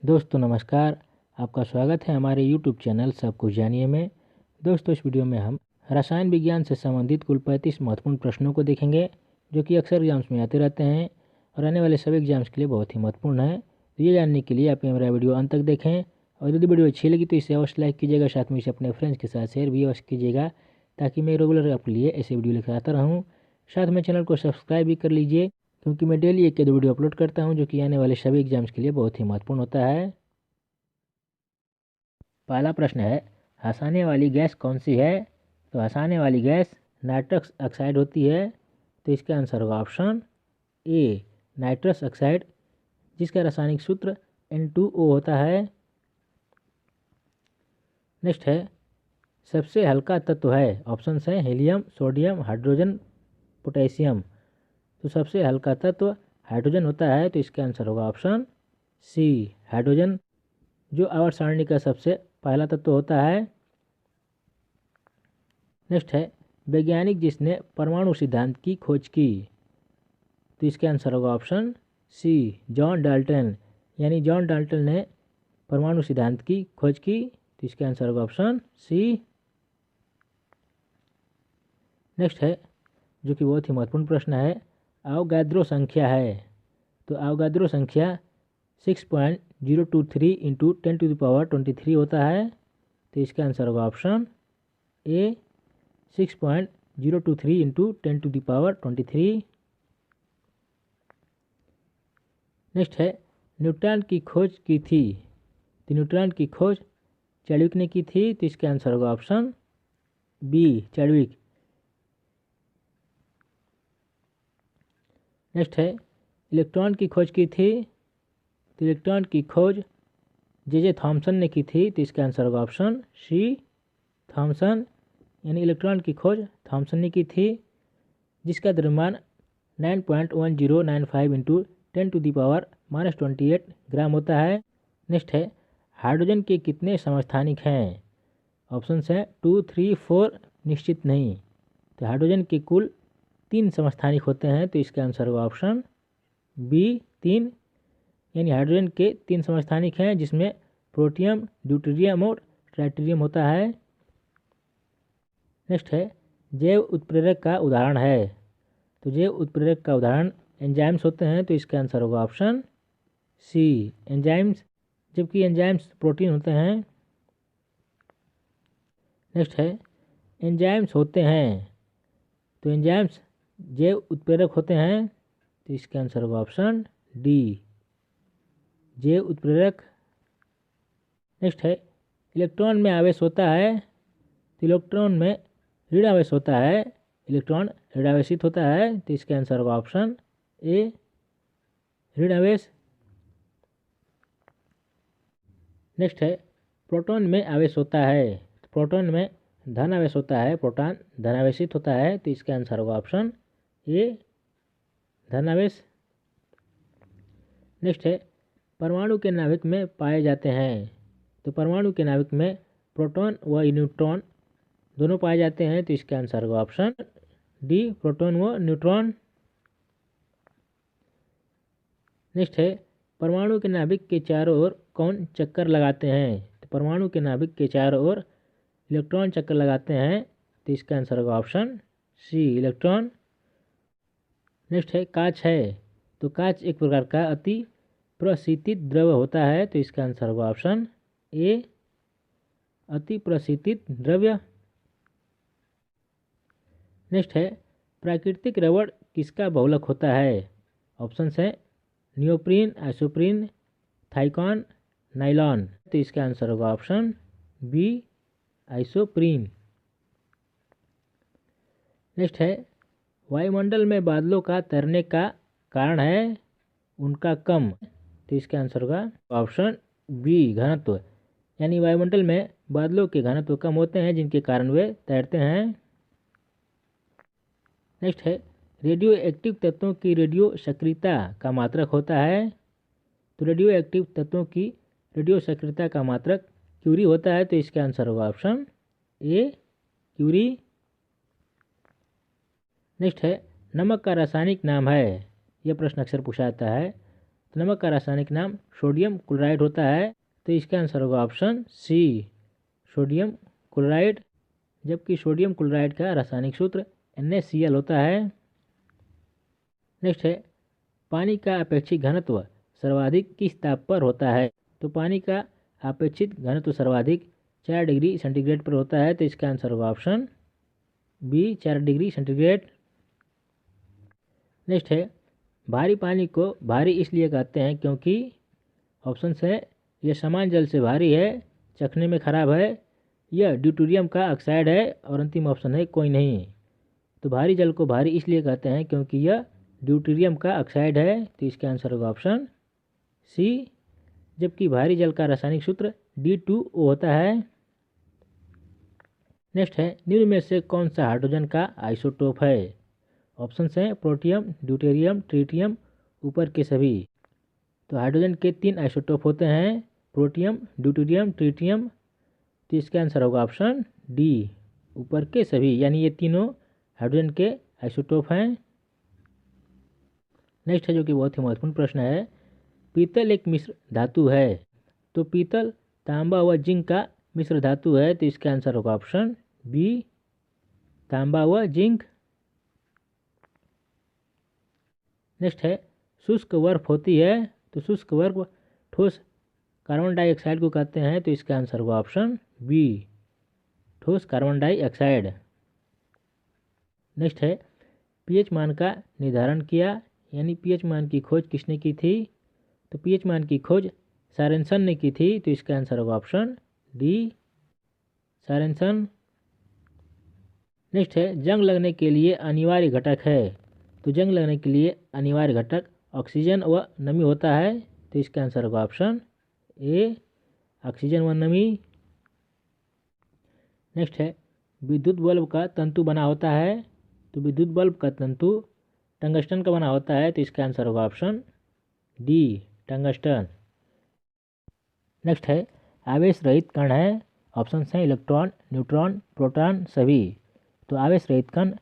दोस्तों नमस्कार। आपका स्वागत है हमारे YouTube चैनल सब कुछ जानिए में। दोस्तों इस वीडियो में हम रसायन विज्ञान से संबंधित कुल 35 महत्वपूर्ण प्रश्नों को देखेंगे जो कि अक्सर एग्जाम्स में आते रहते हैं और आने वाले सभी एग्जाम्स के लिए बहुत ही महत्वपूर्ण है। तो ये जानने के लिए आप मेरा वीडियो अंत तक देखें और यदि वीडियो अच्छी लगी तो इसे अवश्य लाइक कीजिएगा, साथ में इसे अपने फ्रेंड्स के साथ शेयर भी अवश्य कीजिएगा ताकि मैं रेगुलर आपके लिए ऐसे वीडियो लेकर आता रहूँ। साथ में चैनल को सब्सक्राइब भी कर लीजिए क्योंकि मैं डेली एक या दो वीडियो अपलोड करता हूं जो कि आने वाले सभी एग्जाम्स के लिए बहुत ही महत्वपूर्ण होता है। पहला प्रश्न है, हंसाने वाली गैस कौन सी है? तो हंसाने वाली गैस नाइट्रस ऑक्साइड होती है। तो इसका आंसर होगा ऑप्शन ए नाइट्रस ऑक्साइड, जिसका रासायनिक सूत्र N2O होता है। नेक्स्ट है, सबसे हल्का तत्व है। ऑप्शन है हीलियम, सोडियम, हाइड्रोजन, पोटेशियम। तो सबसे हल्का तत्व हाइड्रोजन होता है। तो इसका आंसर होगा ऑप्शन सी हाइड्रोजन, जो आवर्त सारणी का सबसे पहला तत्व होता है। नेक्स्ट है, वैज्ञानिक जिसने परमाणु सिद्धांत की खोज की। तो इसका आंसर होगा ऑप्शन सी जॉन डाल्टन, यानी जॉन डाल्टन ने परमाणु सिद्धांत की खोज की। तो इसका आंसर होगा ऑप्शन सी। नेक्स्ट है, जो कि बहुत ही महत्वपूर्ण प्रश्न है, आवोगाद्रो संख्या है। तो आवोगाद्रो संख्या 6.023 इंटू 10⁻23 होता है। तो इसका आंसर होगा ऑप्शन ए 6.023 इंटू 10⁻23। नेक्स्ट है, न्यूट्रॉन की खोज की थी। तो न्यूट्रॉन की खोज चैडविक ने की थी। तो इसका आंसर होगा ऑप्शन बी चैडविक। नेक्स्ट है, इलेक्ट्रॉन की खोज की थी। तो इलेक्ट्रॉन की खोज जे थॉमसन ने की थी। तो इसका आंसर होगा ऑप्शन सी थॉमसन, यानी इलेक्ट्रॉन की खोज थॉमसन ने की थी, जिसका द्रव्यमान 9.1095 इंटू 10⁻⁻28 ग्राम होता है। नेक्स्ट है, हाइड्रोजन के कितने समस्थानिक हैं? ऑप्शन है 2, 3, 4 निश्चित नहीं। तो हाइड्रोजन के कुल 3 समस्थानिक होते हैं। तो इसका आंसर होगा ऑप्शन बी 3, यानी हाइड्रोजन के 3 समस्थानिक हैं जिसमें प्रोटियम, ड्यूटेरियम और ट्राइटेरियम होता है। नेक्स्ट है, जैव उत्प्रेरक का उदाहरण है। तो जैव उत्प्रेरक का उदाहरण एंजाइम्स होते हैं। तो इसका आंसर होगा ऑप्शन सी एंजाइम्स, जबकि एंजाइम्स प्रोटीन होते हैं। नेक्स्ट है, एंजाइम्स होते हैं। तो एंजाइम्स जैव उत्प्रेरक होते हैं। तो इसका आंसर होगा ऑप्शन डी जैव उत्प्रेरक। नेक्स्ट है, इलेक्ट्रॉन में आवेश होता है। तो इलेक्ट्रॉन में ऋण आवेश होता है। इलेक्ट्रॉन ऋणावेशित होता है। तो इसका आंसर होगा ऑप्शन ए ऋण आवेश। नेक्स्ट है, प्रोटॉन में आवेश होता है। तो प्रोटॉन में धन आवेश होता है। प्रोटॉन धनावेशित होता है। तो इसका आंसर होगा ऑप्शन ए धनावेश। नेक्स्ट है, परमाणु के नाभिक में पाए जाते हैं। तो परमाणु के नाभिक में प्रोटॉन व न्यूट्रॉन दोनों पाए जाते हैं। तो इसका आंसर होगा ऑप्शन डी प्रोटॉन व न्यूट्रॉन। नेक्स्ट है, परमाणु के नाभिक के चारों ओर कौन चक्कर लगाते हैं? तो परमाणु के नाभिक के चारों ओर इलेक्ट्रॉन चक्कर लगाते हैं। तो इसका आंसर होगा ऑप्शन सी इलेक्ट्रॉन। नेक्स्ट है, कांच है। तो कांच एक प्रकार का अति प्रशीतित द्रव्य होता है। तो इसका आंसर होगा ऑप्शन ए अति प्रशीतित द्रव्य। नेक्स्ट है, प्राकृतिक रबड़ किसका बहुलक होता है? ऑप्शन है नियोप्रीन, आइसोप्रीन, थाइकॉन, नाइलॉन। तो इसका आंसर होगा ऑप्शन बी आइसोप्रीन। नेक्स्ट है, वायुमंडल में बादलों का तैरने का कारण है उनका कम। तो इसका आंसर होगा ऑप्शन बी घनत्व, यानी वायुमंडल में बादलों के घनत्व कम होते हैं जिनके कारण वे तैरते हैं। नेक्स्ट है, रेडियो एक्टिव तत्वों की रेडियो सक्रियता का मात्रक होता है। तो रेडियो एक्टिव तत्वों की रेडियो सक्रियता का मात्रक क्यूरी होता है। तो इसका आंसर होगा ऑप्शन ए क्यूरी। नेक्स्ट है, नमक का रासायनिक नाम है। यह प्रश्न अक्सर पूछा जाता है। तो नमक का रासायनिक नाम सोडियम क्लोराइड होता है, तो इसका आंसर होगा ऑप्शन सी, सोडियम क्लोराइड। जबकि सोडियम क्लोराइड का रासायनिक सूत्र NaCl होता है। नेक्स्ट है, पानी का अपेक्षित घनत्व सर्वाधिक किस ताप पर होता है? तो पानी का अपेक्षित घनत्व सर्वाधिक 4 डिग्री सेंटीग्रेड पर होता है, तो इसका आंसर होगा option B, 4 degree centigrade. Next है, भारी पानी को भारी इसलिए कहते हैं क्योंकि ऑप्शन है यह समान जल से भारी है, चखने में खराब है, यह ड्यूटेरियम का ऑक्साइड है, और अंतिम ऑप्शन है कोई नहीं। तो भारी जल को भारी इसलिए कहते हैं क्योंकि यह ड्यूटेरियम का ऑक्साइड है, तो इसका आंसर होगा ऑप्शन सी। जबकि भारी जल का रासायनिक सूत्र D2O होता है। नेक्स्ट है, निम्न में से कौन सा हाइड्रोजन का आइसोटोप है? ऑप्शन हैं प्रोटियम, ड्यूटेरियम, ट्रिटियम, ऊपर के सभी। तो हाइड्रोजन के 3 आइसोटोप होते हैं, प्रोटियम, ड्यूटेरियम, ट्रिटियम। तो इसका आंसर होगा ऑप्शन डी, ऊपर के सभी, यानी ये तीनों हाइड्रोजन के आइसोटोप हैं। नेक्स्ट है जो कि बहुत ही महत्वपूर्ण प्रश्न है, पीतल एक मिश्र धातु है, तो पीतल तांबा व जिंक का मिश्र धातु है, तो इसका आंसर होगा ऑप्शन बी, तांबा व जिंक। नेक्स्ट है, शुष्क बर्फ होती है, तो शुष्क बर्फ ठोस कार्बन डाइऑक्साइड को कहते हैं, तो इसका आंसर होगा ऑप्शन बी, ठोस कार्बन डाइऑक्साइड। नेक्स्ट है, पीएच मान का निर्धारण किया, यानी पीएच मान की खोज किसने की थी? तो पीएच मान की खोज सॉरेनसन ने की थी, तो इसका आंसर होगा ऑप्शन डी, सॉरेनसन। नेक्स्ट है, जंग लगने के लिए अनिवार्य घटक है, तो जंग लगने के लिए अनिवार्य घटक ऑक्सीजन व नमी होता है, तो इसका आंसर होगा ऑप्शन ए, ऑक्सीजन व नमी। नेक्स्ट है, विद्युत बल्ब का तंतु बना होता है, तो विद्युत बल्ब का तंतु टंगस्टन का बना होता है, तो इसका आंसर होगा ऑप्शन डी, टंगस्टन। नेक्स्ट है, आवेश रहित कण है, ऑप्शन हैं इलेक्ट्रॉन, न्यूट्रॉन, प्रोटॉन, सभी। तो आवेश रहित कण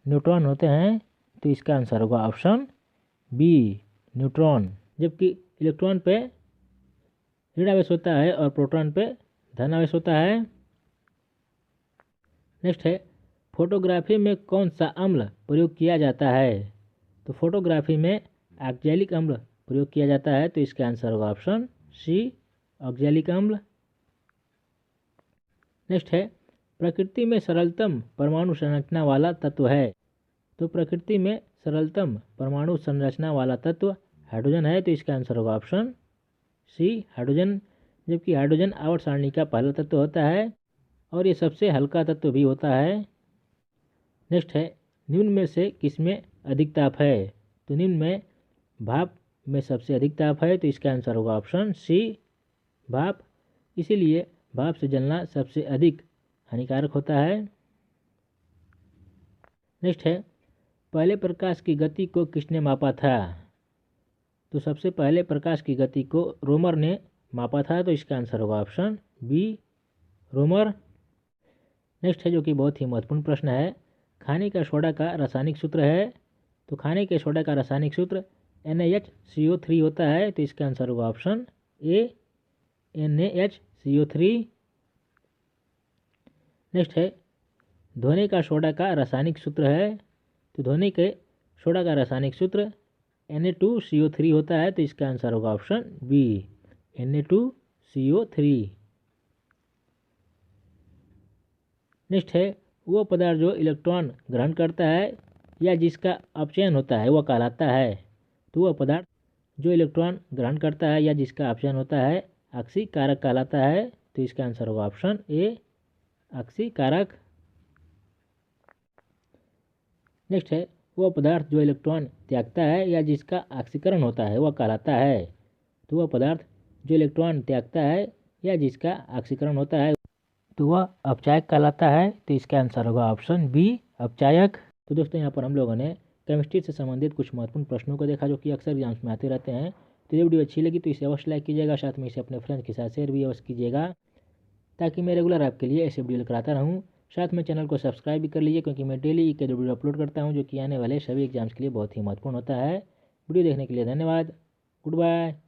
न्यूट्रॉन होते हैं, तो इसका आंसर होगा ऑप्शन बी, न्यूट्रॉन। जबकि इलेक्ट्रॉन पे ऋण आवेश होता है और प्रोटॉन पे धन आवेश होता है। नेक्स्ट है, फोटोग्राफी में कौन सा अम्ल प्रयोग किया जाता है? तो फोटोग्राफी में ऑक्जेलिक अम्ल प्रयोग किया जाता है, तो इसका आंसर होगा ऑप्शन सी, ऑक्जेलिक अम्ल। नेक्स्ट है, प्रकृति में सरलतम परमाणु संरचना वाला तत्व है, तो प्रकृति में सरलतम परमाणु संरचना वाला तत्व हाइड्रोजन है, तो इसका आंसर होगा ऑप्शन सी, हाइड्रोजन। जबकि हाइड्रोजन आवर्त सारणी का पहला तत्व होता है और ये सबसे हल्का तत्व भी होता है। नेक्स्ट है, निम्न में से किसमें अधिक ताप है? तो निम्न में भाप में सबसे अधिक ताप है, तो इसका आंसर होगा ऑप्शन सी, भाप। इसीलिए भाप से जलना सबसे अधिक हानिकारक होता है। नेक्स्ट है, पहले प्रकाश की गति को किसने मापा था? तो सबसे पहले प्रकाश की गति को रोमर ने मापा था, तो इसका आंसर होगा ऑप्शन बी, रोमर। नेक्स्ट है जो कि बहुत ही महत्वपूर्ण प्रश्न है, खाने का सोडा का रासायनिक सूत्र है, तो खाने के सोडा का रासायनिक सूत्र NaHCO3 होता है, तो इसका आंसर होगा ऑप्शन ए, NaHCO3। नेक्स्ट है, धोने का सोडा का रासायनिक सूत्र है, तो धोने के सोडा का रासायनिक सूत्र Na2CO3 होता है, तो इसका आंसर होगा ऑप्शन बी, Na2CO3। नेक्स्ट है, वो पदार्थ जो इलेक्ट्रॉन ग्रहण करता है या जिसका अपचयन होता है वह कहलाता है, तो वह पदार्थ जो इलेक्ट्रॉन ग्रहण करता है या जिसका अपचयन होता है ऑक्सीकारक कहलाता है, तो इसका आंसर होगा ऑप्शन ए, ऑक्सीकारक। नेक्स्ट है, वह पदार्थ जो इलेक्ट्रॉन त्यागता है या जिसका ऑक्सीकरण होता है वह कहलाता है, तो वह पदार्थ जो इलेक्ट्रॉन त्यागता है या जिसका ऑक्सीकरण होता है तो वह अपचायक कहलाता है, तो इसका आंसर होगा ऑप्शन बी, अपचायक। तो दोस्तों यहाँ पर हम लोगों ने केमिस्ट्री से संबंधित कुछ महत्वपूर्ण प्रश्नों को देखा जो कि अक्सर एग्जाम्स में आते रहते हैं। तो ये वीडियो अच्छी लगी तो इसे अवश्य लाइक कीजिएगा, साथ में इसे अपने फ्रेंड्स के साथ शेयर भी अवश्य कीजिएगा ताकि मैं रेगुलर आपके लिए ऐसे वीडियो लेकर आता रहूँ। साथ में चैनल को सब्सक्राइब भी कर लीजिए क्योंकि मैं डेली के वीडियो अपलोड करता हूँ जो कि आने वाले सभी एग्जाम्स के लिए बहुत ही महत्वपूर्ण होता है। वीडियो देखने के लिए धन्यवाद। Good bye.